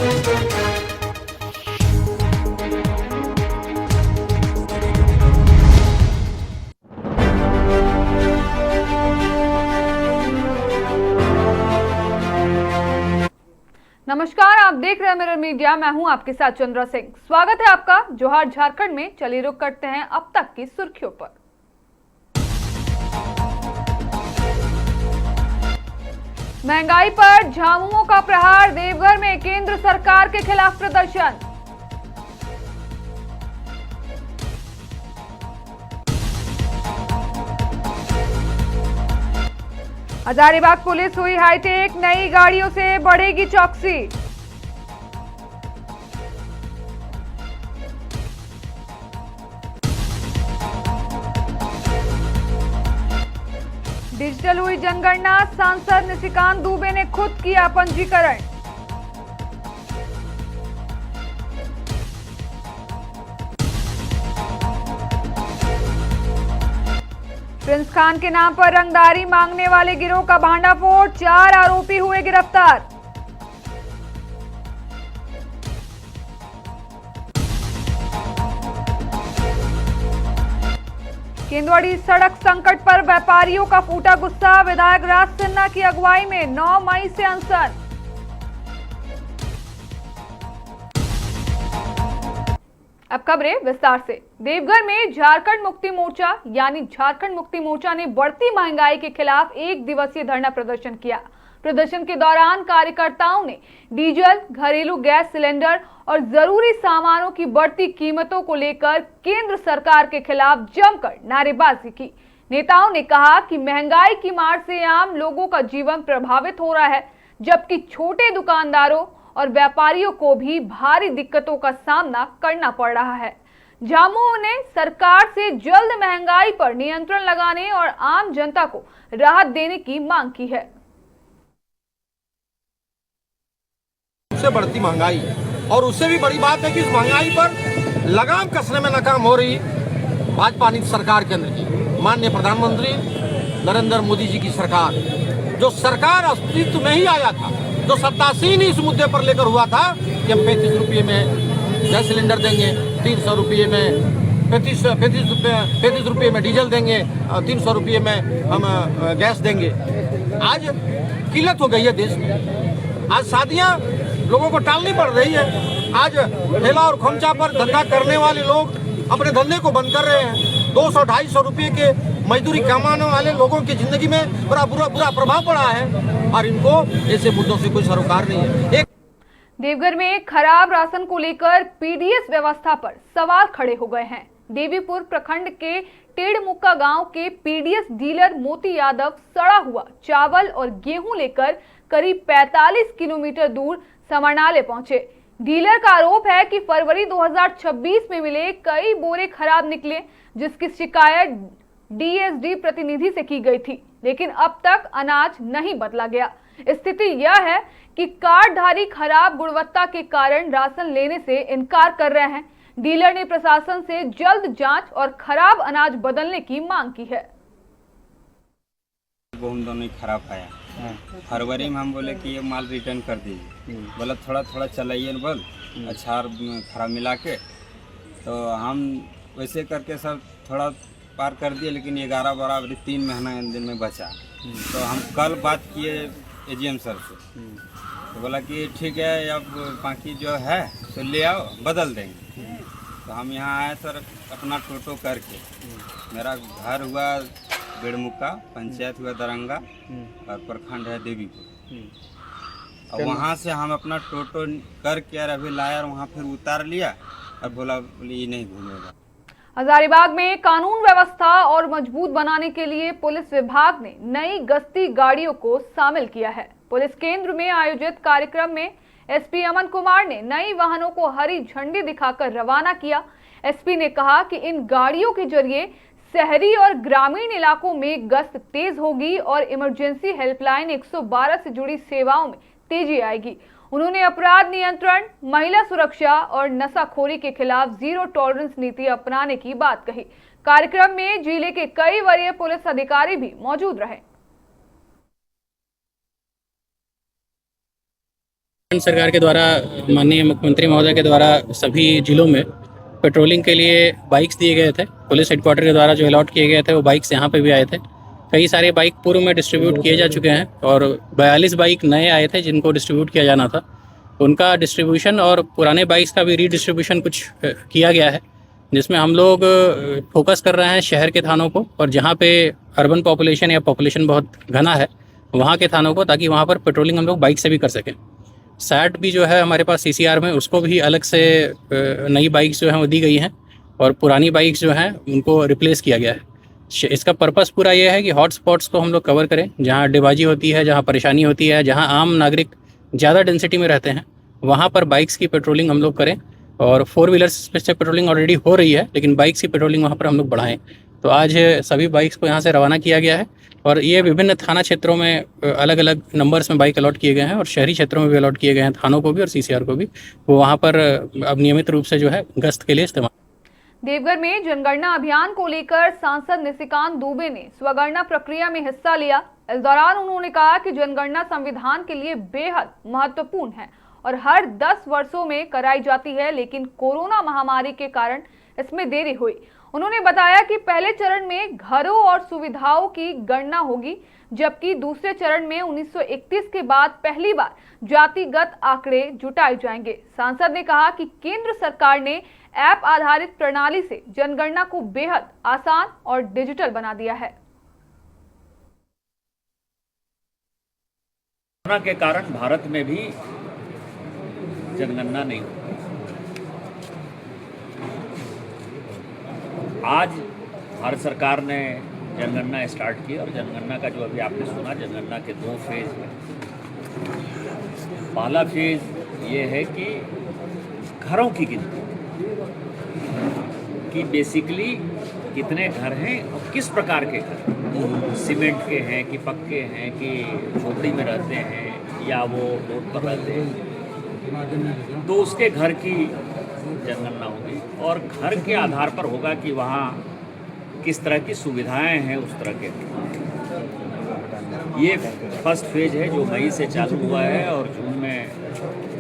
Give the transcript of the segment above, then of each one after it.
नमस्कार, आप देख रहे हैं मिरर मीडिया। मैं हूं आपके साथ चंद्रा सिंह। स्वागत है आपका जोहार झारखंड में। चलिए रुक करते हैं अब तक की सुर्खियों पर। महंगाई पर झामुमो का प्रहार, देवघर में केंद्र सरकार के खिलाफ प्रदर्शन। हजारीबाग पुलिस हुई हाईटेक, नई गाड़ियों से बढ़ेगी चौकसी। डिजिटल हुई जनगणना, सांसद निशिकांत दुबे ने खुद किया पंजीकरण। प्रिंस खान के नाम पर रंगदारी मांगने वाले गिरोह का भांडाफोड़, 4 आरोपी हुए गिरफ्तार। केंदुआड़ी सड़क संकट पर व्यापारियों का फूटा गुस्सा, विधायक राज सिन्हा की अगुवाई में 9 मई से अनशन। अब खबरें विस्तार से। देवघर में झारखंड मुक्ति मोर्चा यानी झारखंड मुक्ति मोर्चा ने बढ़ती महंगाई के खिलाफ 1 दिवसीय धरना प्रदर्शन किया। प्रदर्शन के दौरान कार्यकर्ताओं ने डीजल, घरेलू गैस सिलेंडर और जरूरी सामानों की बढ़ती कीमतों को लेकर केंद्र सरकार के खिलाफ जमकर नारेबाजी की। नेताओं ने कहा कि महंगाई की मार से आम लोगों का जीवन प्रभावित हो रहा है, जबकि छोटे दुकानदारों और व्यापारियों को भी भारी दिक्कतों का सामना करना पड़ रहा है। झामुमो ने सरकार से जल्द महंगाई पर नियंत्रण लगाने और आम जनता को राहत देने की मांग की है। उससे बढ़ती महंगाई और उससे भी बड़ी बात है कि इस महंगाई पर लगाम कसने में नाकाम हो रही भाजपा नीति सरकार के अंदर की माननीय प्रधानमंत्री नरेंद्र मोदी जी की सरकार, जो सरकार अस्तित्व में ही आया था, जो सत्तासीन इस मुद्दे पर लेकर हुआ था कि हम 35 रुपये में गैस सिलेंडर देंगे, 300 रुपये में 35 रुपये में डीजल देंगे, 300 रुपये में हम गैस देंगे। आज किल्लत हो गई है देश में। आज शादियां लोगों को टालनी पड़ रही है। आज ठेला और खोमचा पर धंधा करने वाले लोग अपने धंधे को बंद कर रहे हैं। 200-250 रुपये के मजदूरी कमाने वाले लोगों की जिंदगी में बड़ा बुरा प्रभाव पड़ा है और इनको ऐसे मुद्दों से कोई सरोकार नहीं है। देवघर में खराब राशन को लेकर पीडीएस व्यवस्था पर सवाल खड़े हो गए हैं। देवीपुर प्रखंड के टेढ़मुक्का गांव के पीडीएस डीलर मोती यादव सड़ा हुआ चावल और गेहूं लेकर करीब 45 किलोमीटर दूर समारनाले पहुंचे। डीलर का आरोप है कि फरवरी 2026 में मिले कई बोरे खराब निकले, जिसकी शिकायत डीएसडी प्रतिनिधि से की गई थी, लेकिन अब तक अनाज नहीं बदला गया। स्थिति यह है कि कार्डधारी खराब गुणवत्ता के कारण राशन लेने से इनकार कर रहे हैं। डीलर ने प्रशासन से जल्द जांच और खराब अनाज बदलने की मांग की है। गेहूं दोनों ही खराब आया। फरवरी में हम बोले कि ये माल रिटर्न कर दीजिए, बोला थोड़ा चलाइए बोल अच्छा खराब मिला के, तो हम वैसे करके सब थोड़ा पार कर दिए, लेकिन 11 बराबर 3 महीना दिन में बचा। तो हम कल बात किए एजीएम सर से, तो बोला कि ठीक है अब बाकी जो है तो ले आओ बदल देंगे। तो हम यहाँ आए सर अपना टोटो करके। मेरा घर हुआ बेड़मुक्का, पंचायत हुआ दरंगा और प्रखंड है देवीपुर। और वहाँ से हम अपना टोटो करके और अभी लाया और वहाँ फिर उतार लिया और बोला ये नहीं घूमेगा। हजारीबाग में कानून व्यवस्था और मजबूत बनाने के लिए पुलिस विभाग ने नई गश्ती गाड़ियों को शामिल किया है। पुलिस केंद्र में आयोजित कार्यक्रम में एसपी अमन कुमार ने नई वाहनों को हरी झंडी दिखाकर रवाना किया। एसपी ने कहा कि इन गाड़ियों के जरिए शहरी और ग्रामीण इलाकों में गश्त तेज होगी और इमरजेंसी हेल्पलाइन 112 से जुड़ी सेवाओं में तेजी आएगी। उन्होंने अपराध नियंत्रण, महिला सुरक्षा और नशाखोरी के खिलाफ जीरो टॉलरेंस नीति अपनाने की बात कही। कार्यक्रम में जिले के कई वरीय पुलिस अधिकारी भी मौजूद रहे। सरकार के द्वारा माननीय मुख्यमंत्री महोदय के द्वारा सभी जिलों में पेट्रोलिंग के लिए बाइक्स दिए गए थे। पुलिस हेडक्वार्टर के द्वारा जो अलॉट किए गए थे वो बाइक्स यहाँ पे भी आए थे। कई सारे बाइक पूर्व में डिस्ट्रीब्यूट किए जा चुके हैं और 42 बाइक नए आए थे जिनको डिस्ट्रीब्यूट किया जाना था। उनका डिस्ट्रीब्यूशन और पुराने बाइक्स का भी रीडिस्ट्रीब्यूशन कुछ किया गया है, जिसमें हम लोग फोकस कर रहे हैं शहर के थानों को और जहाँ पे अर्बन पॉपुलेशन या पॉपुलेशन बहुत घना है वहाँ के थानों को, ताकि वहाँ पर पेट्रोलिंग हम लोग बाइक से भी कर सकें। सैट भी जो है हमारे पास CCR में, उसको भी अलग से नई बाइक्स जो हैं वो दी गई हैं और पुरानी बाइक्स जो हैं उनको रिप्लेस किया गया है। इसका पर्पस पूरा ये है कि हॉट स्पॉट्स को हम लोग कवर करें, जहाँ डिबाजी होती है, जहाँ परेशानी होती है, जहाँ आम नागरिक ज़्यादा डेंसिटी में रहते हैं, वहाँ पर बाइक्स की पेट्रोलिंग हम लोग करें। और 4 व्हीलर्स से पेट्रोलिंग ऑलरेडी हो रही है, लेकिन बाइक्स की पेट्रोलिंग वहाँ पर हम लोग बढ़ाएं। तो आज सभी बाइक्स को यहाँ से रवाना किया गया है और ये विभिन्न थाना क्षेत्रों में अलग अलग नंबर्स में बाइक अलॉट किए गए हैं और शहरी क्षेत्रों में भी अलॉट किए गए हैं, थानों को भी और CCR को भी। वो वहाँ पर अब नियमित रूप से जो है गश्त के लिए इस्तेमाल। देवघर में जनगणना अभियान को लेकर सांसद निशिकांत दुबे ने स्वगणना प्रक्रिया में हिस्सा लिया। इस दौरान उन्होंने कहा कि जनगणना संविधान के लिए बेहद महत्वपूर्ण है और हर 10 वर्षों में कराई जाती है, लेकिन कोरोना महामारी के कारण इसमें देरी हुई। उन्होंने बताया कि पहले चरण में घरों और सुविधाओं की गणना होगी, जबकि दूसरे चरण में 1931 के बाद पहली बार जातिगत आंकड़े जुटाए जाएंगे। सांसद ने कहा कि केंद्र सरकार ने ऐप आधारित प्रणाली से जनगणना को बेहद आसान और डिजिटल बना दिया है। कोरोना के कारण भारत में भी जनगणना नहीं हुई। आज भारत सरकार ने जनगणना स्टार्ट की और जनगणना का जो अभी आपने सुना, जनगणना के 2 फेज हैं। पहला फेज ये है कि घरों की गिनती, कि बेसिकली कितने घर हैं और किस प्रकार के घर, सीमेंट के हैं कि पक्के हैं कि झोपड़ी में रहते हैं या वो रोड पर रहते हैं, तो उसके घर की जनगणना होगी और घर के आधार पर होगा कि वहाँ किस तरह की सुविधाएं हैं उस तरह के। ये फर्स्ट फेज है जो मई से चालू हुआ है और जून में,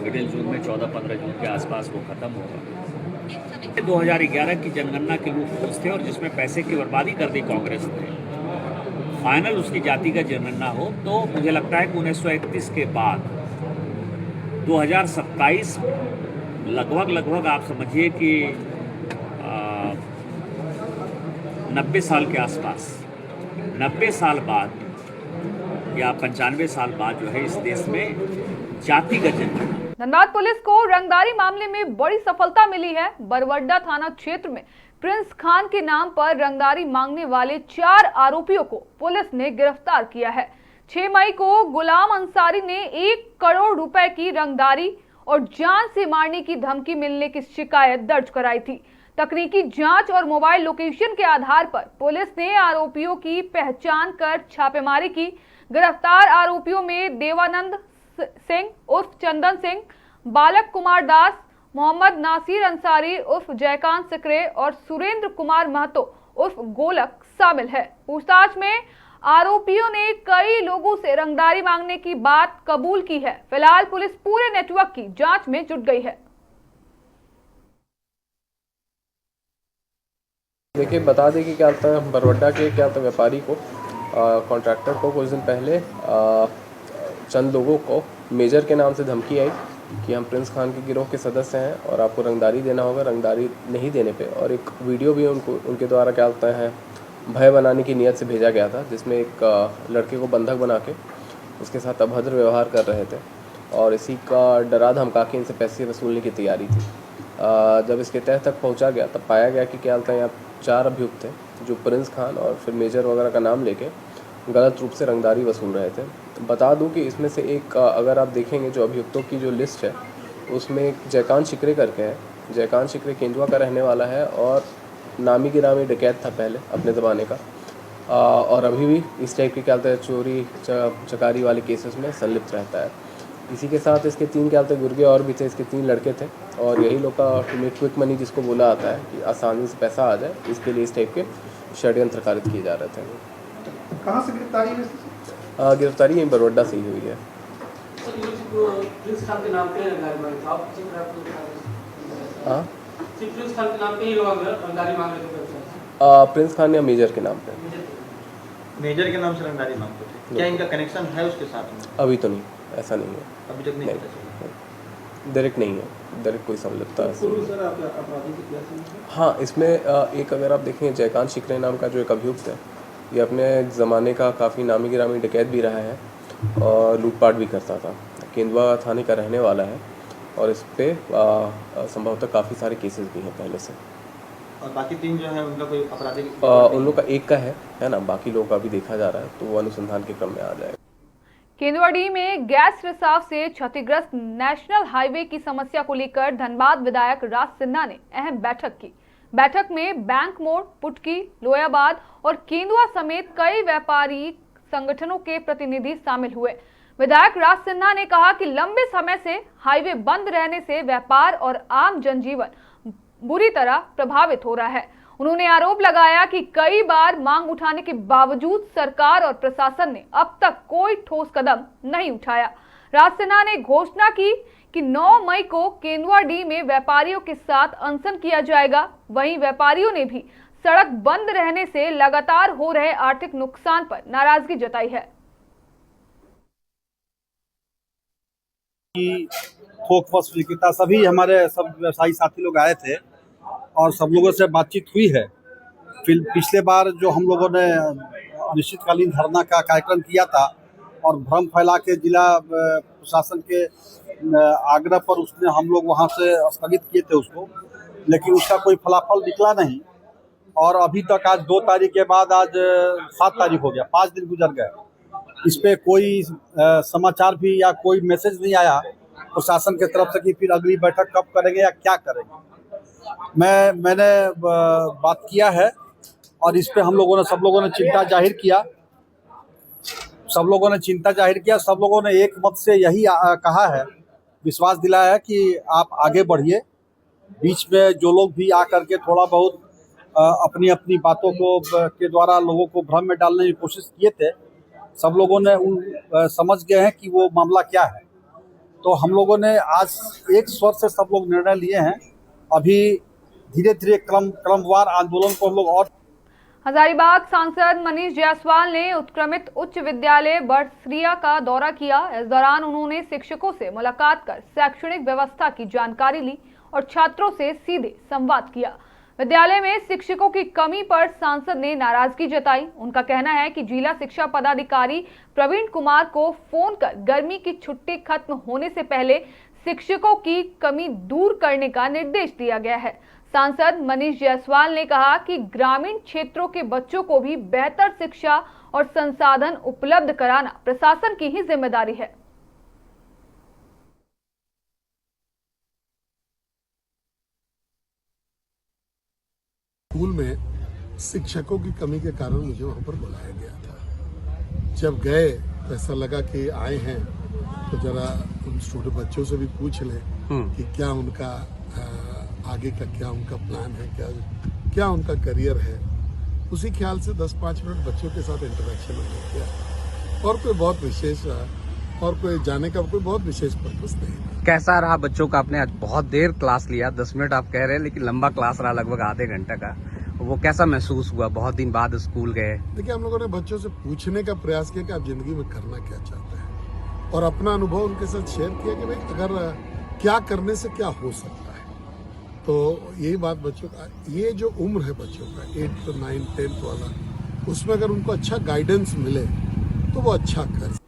मिडिल जून में 14-15 जून के आसपास वो ख़त्म होगा। 2011 की जनगणना के लूप थे और जिसमें पैसे की बर्बादी कर दी कांग्रेस ने। फाइनल उसकी जातिगत जनगणना हो तो मुझे लगता है कि 1931 के बाद 2027 लगभग आप समझिए कि 90 साल के आसपास, 90 साल बाद या 95 साल बाद जो है इस देश में जातिगत जनगणना। धनबाद पुलिस को रंगदारी मामले में बड़ी सफलता मिली है। बरवड्डा थाना क्षेत्र में प्रिंस खान के नाम पर रंगदारी मांगने वाले 4 आरोपियों को पुलिस ने गिरफ्तार किया है। 6 मई को गुलाम अंसारी ने 1 करोड़ रुपए की रंगदारी और जान से मारने की धमकी मिलने की शिकायत दर्ज कराई थी। तकनीकी जांच और मोबाइल लोकेशन के आधार पर पुलिस ने आरोपियों की पहचान कर छापेमारी की। गिरफ्तार आरोपियों में देवानंद सिंह उर्फ चंदन सिंह, बालक कुमार दास, मोहम्मद नासिर अंसारी उर्फ जयकांत सिकरे और सुरेंद्र कुमार महतो उर्फ गोलक शामिल है। पूछताछ में आरोपियों ने कई लोगों से रंगदारी मांगने की बात कबूल की है। फिलहाल पुलिस पूरे नेटवर्क की जांच में जुट गई है। देखिए, बता दें कि क्या होता है, बरवड्डा के क्या होता है व्यापारी को, कॉन्ट्रैक्टर को कुछ दिन पहले चंद लोगों को मेजर के नाम से धमकी आई कि हम प्रिंस खान के गिरोह के सदस्य हैं और आपको रंगदारी देना होगा। रंगदारी नहीं देने पे और एक वीडियो भी उनके द्वारा क्या होता है भय बनाने की नीयत से भेजा गया था, जिसमें एक लड़के को बंधक बना के उसके साथ अभद्र व्यवहार कर रहे थे और इसी का डरा धमका के इनसे पैसे वसूलने की तैयारी थी। जब इसके तह तक पहुंचा गया तब पाया गया कि क्या होता है यहाँ 4 अभियुक्त थे जो प्रिंस खान और फिर मेजर वगैरह का नाम लेके गलत रूप से रंगदारी वसूल रहे थे। बता दूं कि इसमें से एक, अगर आप देखेंगे जो अभियुक्तों की जो लिस्ट है उसमें एक जयकांत शिकरे करके है। जयकांत शिकरे केंदुआ का रहने वाला है और नामी गिरामी डकैत था पहले अपने ज़माने का, और अभी भी इस टाइप के क्या होता है चोरी चकारी वाले केसेस में संलिप्त रहता है। इसी के साथ इसके 3 क्या होते हैं गुर्गे और भी थे, इसके 3 लड़के थे और यही लोग का क्विक मनी जिसको बोला आता है कि आसानी से पैसा आ जाए, इसके लिए इस टाइप के षड्यंत्र कारित किए जा रहे थे। कहाँ से गिरफ्तारी हुई? गिरफ्तारी यहीं बरवड्डा से ही हुई है। प्रिंस खान के नाम पे गाड़ी मांगे थे आप हाँ प्रिंस खान के नाम पे ही लोग गाड़ी मांग रहे थे प्रिंस खान या मेजर के नाम पे। मेजर के नाम से रंगदारी मांगते थे, क्या इनका कनेक्शन है उसके साथ में? अभी तो नहीं, ऐसा नहीं है, अभी तक नहीं पता चला। डायरेक्ट नहीं है, डायरेक्ट कोई संलिप्तता है। सर आप अपराधी की क्या समझते हाँ, इसमें एक अगर आप देखें जयकांत शिकरे नाम का जो एक अभियुक्त है, ये अपने ज़माने का काफ़ी नामी गिरामी डकैत भी रहा है और लूटपाट भी करता था। केंदुआ थाने का रहने वाला है और इस पे संभवतः काफ़ी सारे केसेस भी हैं पहले से। और बाकी 3 जो है उनका कोई आपराधिक उन लोग का एक का है ना, बाकी लोगों का भी देखा जा रहा है, तो वो अनुसंधान के क्रम में आ जाएगा। केंदुआडीह में गैस रिसाव से क्षतिग्रस्त नेशनल हाईवे की समस्या को लेकर धनबाद विधायक राज सिन्हा ने अहम बैठक की। बैठक में बैंक मोड़, पुटकी, लोयाबाद और केंदुआ समेत कई व्यापारी संगठनों के प्रतिनिधि शामिल हुए। विधायक राज सिन्हा ने कहा कि लंबे समय से हाईवे बंद रहने से व्यापार और आम जनजीवन बुरी तरह प्रभावित हो रहा है। उन्होंने आरोप लगाया कि कई बार मांग उठाने के बावजूद सरकार और प्रशासन ने अब तक कोई ठोस कदम नहीं उठाया। राज सिन्हा ने घोषणा की कि 9 मई को केंदुआडीह में व्यापारियों के साथ अनशन किया जाएगा। वहीं व्यापारियों ने भी सड़क बंद रहने से लगातार हो रहे आर्थिक नुकसान पर नाराजगी जताई है। थोक वस्तु विक्रेता सभी हमारे सब व्यवसायी साथी लोग आए थे और सब लोगों से बातचीत हुई है। फिर पिछले बार जो हम लोगों ने निश्चितकालीन धरना का कार्यक्रम किया था और भ्रम फैला के जिला प्रशासन के आग्रह पर उसने हम लोग वहां से स्थगित किए थे उसको, लेकिन उसका कोई फलाफल निकला नहीं। और अभी तक आज 2 तारीख के बाद आज 7 तारीख हो गया, 5 दिन गुजर गए, इस पे कोई समाचार भी या कोई मैसेज नहीं आया प्रशासन के तरफ से कि फिर अगली बैठक कब करेंगे या क्या करेंगे। मैंने बात किया है और इस पे हम लोगों ने सब लोगों ने चिंता जाहिर किया। सब लोगों ने एक मत से यही कहा है, विश्वास दिलाया है कि आप आगे बढ़िए। बीच में जो लोग भी आकर के थोड़ा बहुत अपनी अपनी बातों को के द्वारा लोगों को भ्रम में डालने की कोशिश किए थे, सब लोगों ने समझ गए हैं कि वो मामला क्या है। तो हम लोगों ने आज एक स्वर से सब लोग निर्णय लिए हैं। अभी धीरे धीरे क्रमवार आंदोलन को हम लोग और। हजारीबाग सांसद मनीष जायसवाल ने उत्क्रमित उच्च विद्यालय बड़सरिया का दौरा किया। इस दौरान उन्होंने शिक्षकों से मुलाकात कर शैक्षणिक व्यवस्था की जानकारी ली और छात्रों से सीधे संवाद किया। विद्यालय में शिक्षकों की कमी पर सांसद ने नाराजगी जताई। उनका कहना है कि जिला शिक्षा पदाधिकारी प्रवीण कुमार को फोन कर गर्मी की छुट्टी खत्म होने से पहले शिक्षकों की कमी दूर करने का निर्देश दिया गया है। सांसद मनीष जायसवाल ने कहा कि ग्रामीण क्षेत्रों के बच्चों को भी बेहतर शिक्षा और संसाधन उपलब्ध कराना प्रशासन की ही जिम्मेदारी है। स्कूल में शिक्षकों की कमी के कारण मुझे वहां पर बुलाया गया था। जब गए तो ऐसा लगा कि आए हैं तो जरा उन स्टूडेंट बच्चों से भी पूछ लें कि क्या उनका आगे का क्या उनका प्लान है, क्या उनका करियर है। उसी ख्याल से 10-5 मिनट बच्चों के साथ इंटरेक्शन हो गया और कोई बहुत विशेष और कोई जाने का कोई बहुत विशेष पर्पस नहीं। कैसा रहा बच्चों का? आपने आज बहुत देर क्लास लिया, 10 मिनट आप कह रहे हैं, लेकिन लंबा क्लास रहा, लगभग आधे घंटे का। वो कैसा महसूस हुआ? बहुत दिन बाद स्कूल गए। देखिए, हम लोगों ने बच्चों से पूछने का प्रयास किया कि आप जिंदगी में करना क्या चाहते हैं और अपना अनुभव उनके साथ शेयर किया कि भाई अगर क्या करने से क्या हो सकता है। तो यही बात बच्चों का, ये जो उम्र है बच्चों का 8 to 9, 10th वाला, उसमें अगर उनको अच्छा गाइडेंस मिले तो वो अच्छा कर।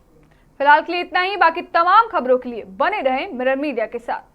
फिलहाल के लिए इतना ही। बाकी तमाम खबरों के लिए बने रहें मिरर मीडिया के साथ।